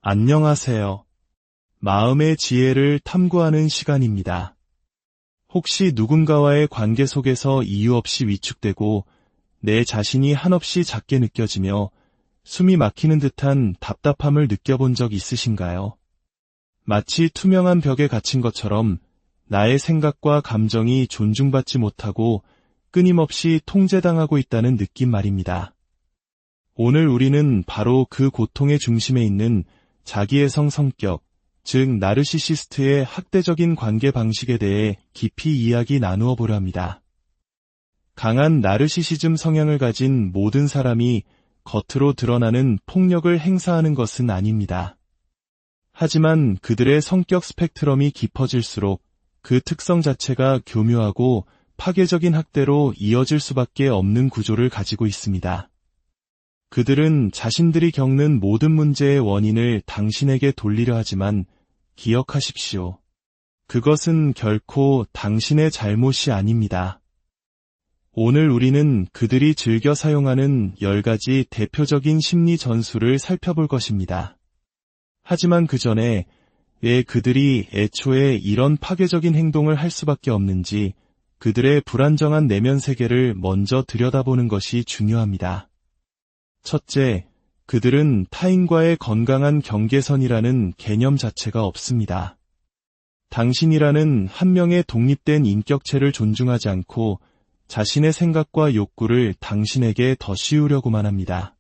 안녕하세요. 마음의 지혜를 탐구하는 시간입니다. 혹시 누군가와의 관계 속에서 이유 없이 위축되고 내 자신이 한없이 작게 느껴지며 숨이 막히는 듯한 답답함을 느껴본 적 있으신가요? 마치 투명한 벽에 갇힌 것처럼 나의 생각과 감정이 존중받지 못하고 끊임없이 통제당하고 있다는 느낌 말입니다. 오늘 우리는 바로 그 고통의 중심에 있는 자기애성 성격, 즉 나르시시스트의 학대적인 관계 방식에 대해 깊이 이야기 나누어 보려 합니다. 강한 나르시시즘 성향을 가진 모든 사람이 겉으로 드러나는 폭력을 행사하는 것은 아닙니다. 하지만 그들의 성격 스펙트럼이 깊어질수록 그 특성 자체가 교묘하고 파괴적인 학대로 이어질 수밖에 없는 구조를 가지고 있습니다. 그들은 자신들이 겪는 모든 문제의 원인을 당신에게 돌리려 하지만 기억하십시오. 그것은 결코 당신의 잘못이 아닙니다. 오늘 우리는 그들이 즐겨 사용하는 10가지 대표적인 심리 전술을 살펴볼 것입니다. 하지만 그 전에 왜 그들이 애초에 이런 파괴적인 행동을 할 수밖에 없는지 그들의 불안정한 내면 세계를 먼저 들여다보는 것이 중요합니다. 첫째, 그들은 타인과의 건강한 경계선이라는 개념 자체가 없습니다. 당신이라는 한 명의 독립된 인격체를 존중하지 않고 자신의 생각과 욕구를 당신에게 더 씌우려고만 합니다.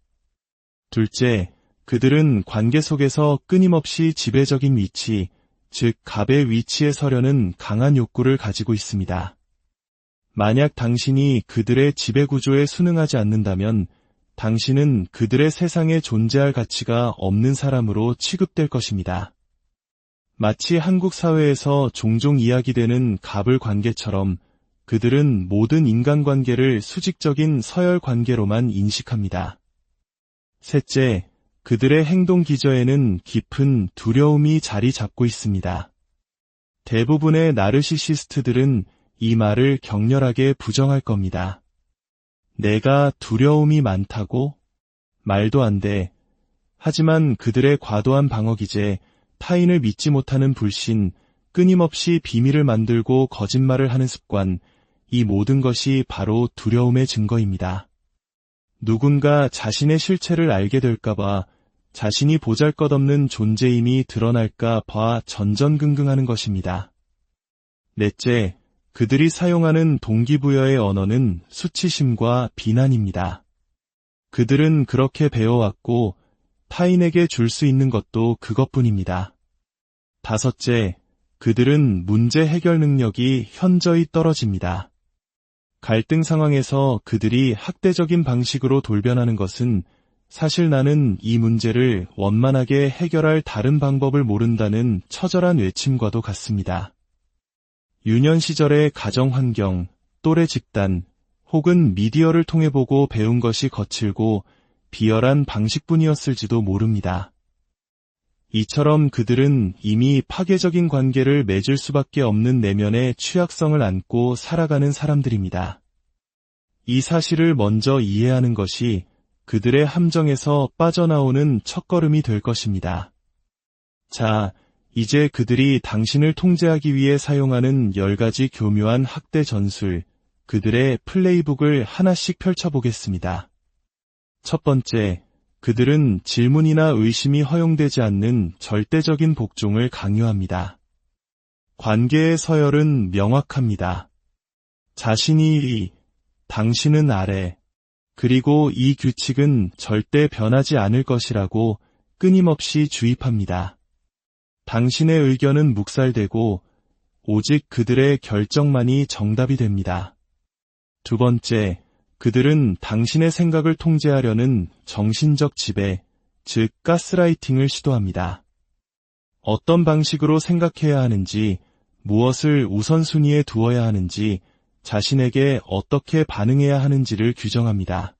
둘째, 그들은 관계 속에서 끊임없이 지배적인 위치, 즉 갑의 위치에 서려는 강한 욕구를 가지고 있습니다. 만약 당신이 그들의 지배구조에 순응하지 않는다면 당신은 그들의 세상에 존재할 가치가 없는 사람으로 취급될 것입니다. 마치 한국 사회에서 종종 이야기되는 갑을 관계처럼 그들은 모든 인간관계를 수직적인 서열 관계로만 인식합니다. 셋째, 그들의 행동 기저에는 깊은 두려움이 자리 잡고 있습니다. 대부분의 나르시시스트들은 이 말을 격렬하게 부정할 겁니다. 내가 두려움이 많다고? 말도 안 돼. 하지만 그들의 과도한 방어 기제, 타인을 믿지 못하는 불신, 끊임없이 비밀을 만들고 거짓말을 하는 습관, 이 모든 것이 바로 두려움의 증거입니다. 누군가 자신의 실체를 알게 될까봐, 자신이 보잘것없는 존재임이 드러날까 봐 전전긍긍하는 것입니다. 넷째, 그들이 사용하는 동기부여의 언어는 수치심과 비난입니다. 그들은 그렇게 배워왔고 타인에게 줄 수 있는 것도 그것뿐입니다. 다섯째, 그들은 문제 해결 능력이 현저히 떨어집니다. 갈등 상황에서 그들이 학대적인 방식으로 돌변하는 것은 사실 나는 이 문제를 원만하게 해결할 다른 방법을 모른다는 처절한 외침과도 같습니다. 유년 시절의 가정 환경, 또래 집단, 혹은 미디어를 통해 보고 배운 것이 거칠고 비열한 방식뿐이었을지도 모릅니다. 이처럼 그들은 이미 파괴적인 관계를 맺을 수밖에 없는 내면의 취약성을 안고 살아가는 사람들입니다. 이 사실을 먼저 이해하는 것이 그들의 함정에서 빠져나오는 첫걸음이 될 것입니다. 자, 이제 그들이 당신을 통제하기 위해 사용하는 10가지 교묘한 학대 전술, 그들의 플레이북을 하나씩 펼쳐보겠습니다. 첫 번째, 그들은 질문이나 의심이 허용되지 않는 절대적인 복종을 강요합니다. 관계의 서열은 명확합니다. 자신이 위, 당신은 아래, 그리고 이 규칙은 절대 변하지 않을 것이라고 끊임없이 주입합니다. 당신의 의견은 묵살되고 오직 그들의 결정만이 정답이 됩니다. 두 번째, 그들은 당신의 생각을 통제하려는 정신적 지배, 즉 가스라이팅을 시도합니다. 어떤 방식으로 생각해야 하는지, 무엇을 우선순위에 두어야 하는지, 자신에게 어떻게 반응해야 하는지를 규정합니다.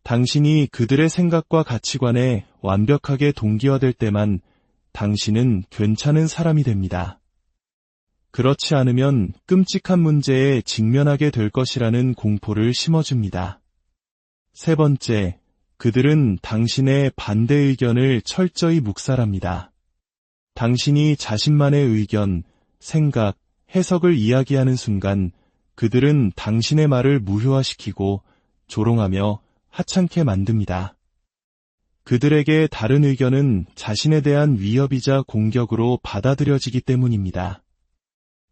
당신이 그들의 생각과 가치관에 완벽하게 동기화될 때만 당신은 괜찮은 사람이 됩니다. 그렇지 않으면 끔찍한 문제에 직면하게 될 것이라는 공포를 심어줍니다. 세 번째, 그들은 당신의 반대 의견을 철저히 묵살합니다. 당신이 자신만의 의견, 생각, 해석을 이야기하는 순간 그들은 당신의 말을 무효화시키고 조롱하며 하찮게 만듭니다. 그들에게 다른 의견은 자신에 대한 위협이자 공격으로 받아들여지기 때문입니다.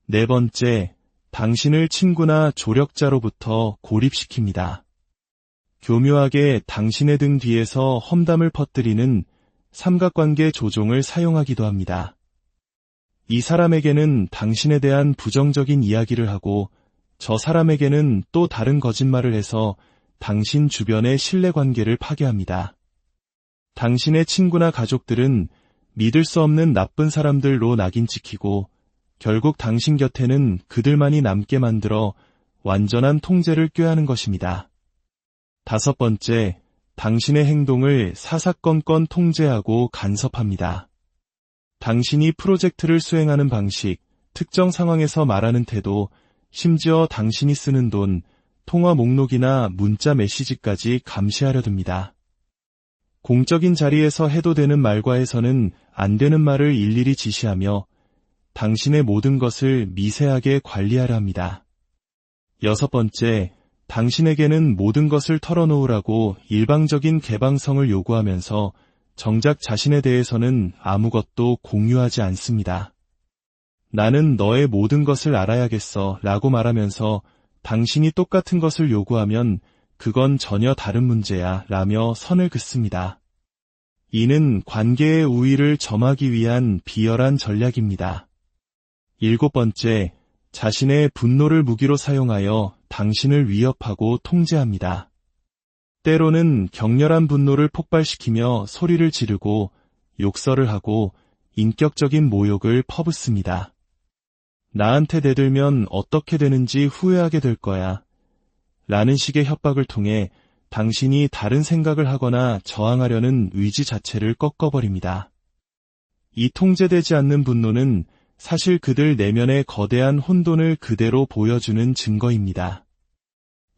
네 번째, 당신을 친구나 조력자로부터 고립시킵니다. 교묘하게 당신의 등 뒤에서 험담을 퍼뜨리는 삼각관계 조종을 사용하기도 합니다. 이 사람에게는 당신에 대한 부정적인 이야기를 하고 저 사람에게는 또 다른 거짓말을 해서 당신 주변의 신뢰관계를 파괴합니다. 당신의 친구나 가족들은 믿을 수 없는 나쁜 사람들로 낙인 찍히고 결국 당신 곁에는 그들만이 남게 만들어 완전한 통제를 꾀하는 것입니다. 다섯 번째, 당신의 행동을 사사건건 통제하고 간섭합니다. 당신이 프로젝트를 수행하는 방식, 특정 상황에서 말하는 태도, 심지어 당신이 쓰는 돈, 통화 목록이나 문자 메시지까지 감시하려 듭니다. 공적인 자리에서 해도 되는 말과 해서는 안 되는 말을 일일이 지시하며 당신의 모든 것을 미세하게 관리하려 합니다. 여섯 번째, 당신에게는 모든 것을 털어놓으라고 일방적인 개방성을 요구하면서 정작 자신에 대해서는 아무것도 공유하지 않습니다. 나는 너의 모든 것을 알아야겠어 라고 말하면서 당신이 똑같은 것을 요구하면 그건 전혀 다른 문제야 라며 선을 긋습니다. 이는 관계의 우위를 점하기 위한 비열한 전략입니다. 일곱 번째, 자신의 분노를 무기로 사용하여 당신을 위협하고 통제합니다. 때로는 격렬한 분노를 폭발시키며 소리를 지르고 욕설을 하고 인격적인 모욕을 퍼붓습니다. 나한테 대들면 어떻게 되는지 후회하게 될 거야. 라는 식의 협박을 통해 당신이 다른 생각을 하거나 저항하려는 의지 자체를 꺾어버립니다. 이 통제되지 않는 분노는 사실 그들 내면의 거대한 혼돈을 그대로 보여주는 증거입니다.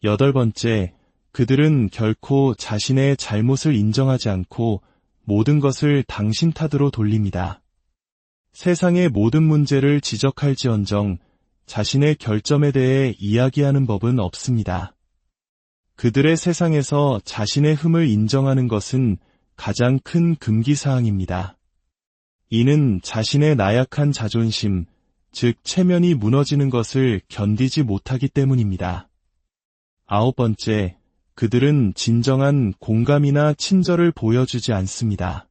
여덟 번째, 그들은 결코 자신의 잘못을 인정하지 않고 모든 것을 당신 탓으로 돌립니다. 세상의 모든 문제를 지적할지언정 자신의 결점에 대해 이야기하는 법은 없습니다. 그들의 세상에서 자신의 흠을 인정하는 것은 가장 큰 금기사항입니다. 이는 자신의 나약한 자존심, 즉 체면이 무너지는 것을 견디지 못하기 때문입니다. 아홉 번째, 그들은 진정한 공감이나 친절을 보여주지 않습니다.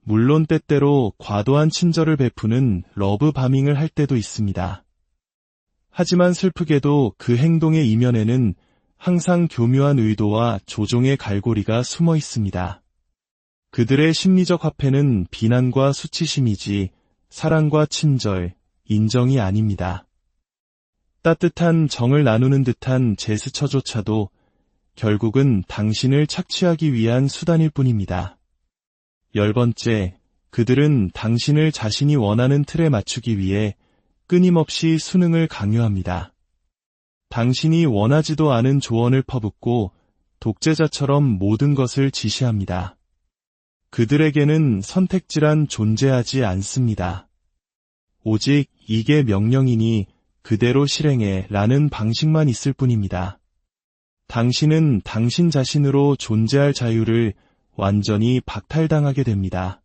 물론 때때로 과도한 친절을 베푸는 러브 바밍을 할 때도 있습니다. 하지만 슬프게도 그 행동의 이면에는 항상 교묘한 의도와 조종의 갈고리가 숨어 있습니다. 그들의 심리적 화폐는 비난과 수치심이지 사랑과 친절, 인정이 아닙니다. 따뜻한 정을 나누는 듯한 제스처조차도 결국은 당신을 착취하기 위한 수단일 뿐입니다. 열 번째, 그들은 당신을 자신이 원하는 틀에 맞추기 위해 끊임없이 수능을 강요합니다. 당신이 원하지도 않은 조언을 퍼붓고 독재자처럼 모든 것을 지시합니다. 그들에게는 선택지란 존재하지 않습니다. 오직 이게 명령이니 그대로 실행해 라는 방식만 있을 뿐입니다. 당신은 당신 자신으로 존재할 자유를 완전히 박탈당하게 됩니다.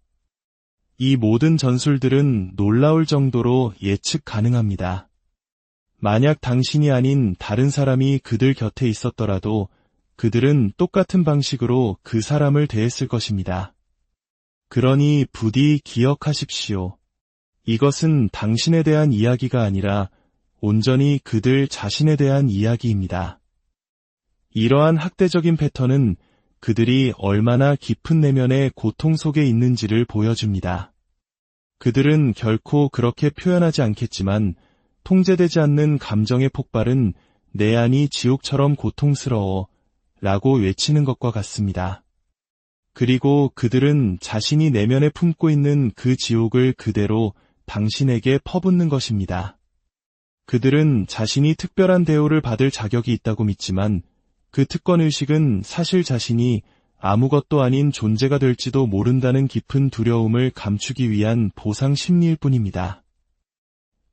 이 모든 전술들은 놀라울 정도로 예측 가능합니다. 만약 당신이 아닌 다른 사람이 그들 곁에 있었더라도 그들은 똑같은 방식으로 그 사람을 대했을 것입니다. 그러니 부디 기억하십시오. 이것은 당신에 대한 이야기가 아니라 온전히 그들 자신에 대한 이야기입니다. 이러한 학대적인 패턴은 그들이 얼마나 깊은 내면의 고통 속에 있는지를 보여줍니다. 그들은 결코 그렇게 표현하지 않겠지만 통제되지 않는 감정의 폭발은 내 안이 지옥처럼 고통스러워 라고 외치는 것과 같습니다. 그리고 그들은 자신이 내면에 품고 있는 그 지옥을 그대로 당신에게 퍼붓는 것입니다. 그들은 자신이 특별한 대우를 받을 자격이 있다고 믿지만 그 특권의식은 사실 자신이 아무것도 아닌 존재가 될지도 모른다는 깊은 두려움을 감추기 위한 보상 심리일 뿐입니다.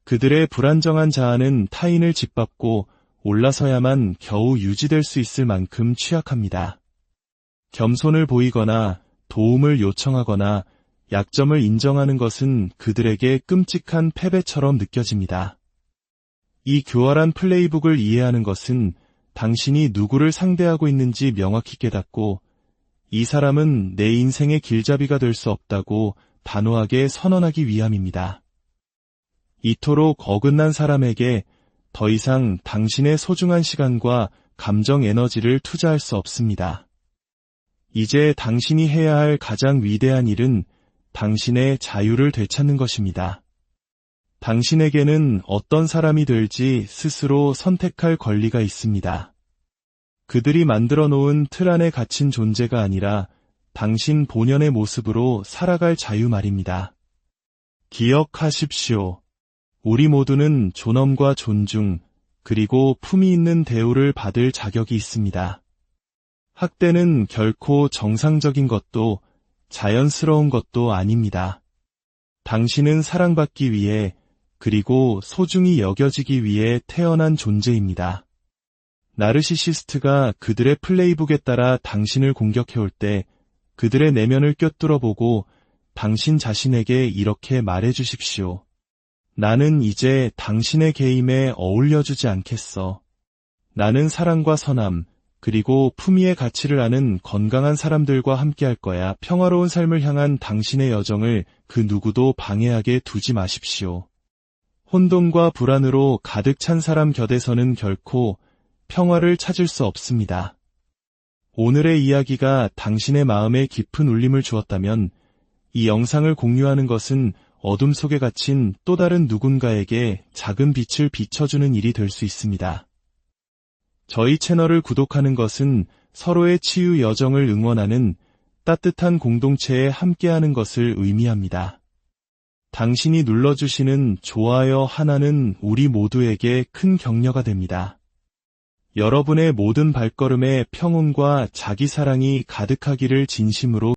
그들의 불안정한 자아는 타인을 짓밟고 올라서야만 겨우 유지될 수 있을 만큼 취약합니다. 겸손을 보이거나 도움을 요청하거나 약점을 인정하는 것은 그들에게 끔찍한 패배처럼 느껴집니다. 이 교활한 플레이북을 이해하는 것은 당신이 누구를 상대하고 있는지 명확히 깨닫고 이 사람은 내 인생의 길잡이가 될 수 없다고 단호하게 선언하기 위함입니다. 이토록 어긋난 사람에게 더 이상 당신의 소중한 시간과 감정 에너지를 투자할 수 없습니다. 이제 당신이 해야 할 가장 위대한 일은 당신의 자유를 되찾는 것입니다. 당신에게는 어떤 사람이 될지 스스로 선택할 권리가 있습니다. 그들이 만들어 놓은 틀 안에 갇힌 존재가 아니라 당신 본연의 모습으로 살아갈 자유 말입니다. 기억하십시오. 우리 모두는 존엄과 존중, 그리고 품위 있는 대우를 받을 자격이 있습니다. 학대는 결코 정상적인 것도 자연스러운 것도 아닙니다. 당신은 사랑받기 위해 그리고 소중히 여겨지기 위해 태어난 존재입니다. 나르시시스트가 그들의 플레이북에 따라 당신을 공격해올 때 그들의 내면을 꿰뚫어보고 당신 자신에게 이렇게 말해주십시오. 나는 이제 당신의 게임에 어울려주지 않겠어. 나는 사랑과 선함, 그리고 품위의 가치를 아는 건강한 사람들과 함께할 거야. 평화로운 삶을 향한 당신의 여정을 그 누구도 방해하게 두지 마십시오. 혼돈과 불안으로 가득 찬 사람 곁에서는 결코 평화를 찾을 수 없습니다. 오늘의 이야기가 당신의 마음에 깊은 울림을 주었다면 이 영상을 공유하는 것은 어둠 속에 갇힌 또 다른 누군가에게 작은 빛을 비춰주는 일이 될 수 있습니다. 저희 채널을 구독하는 것은 서로의 치유 여정을 응원하는 따뜻한 공동체에 함께하는 것을 의미합니다. 당신이 눌러주시는 좋아요 하나는 우리 모두에게 큰 격려가 됩니다. 여러분의 모든 발걸음에 평온과 자기 사랑이 가득하기를 진심으로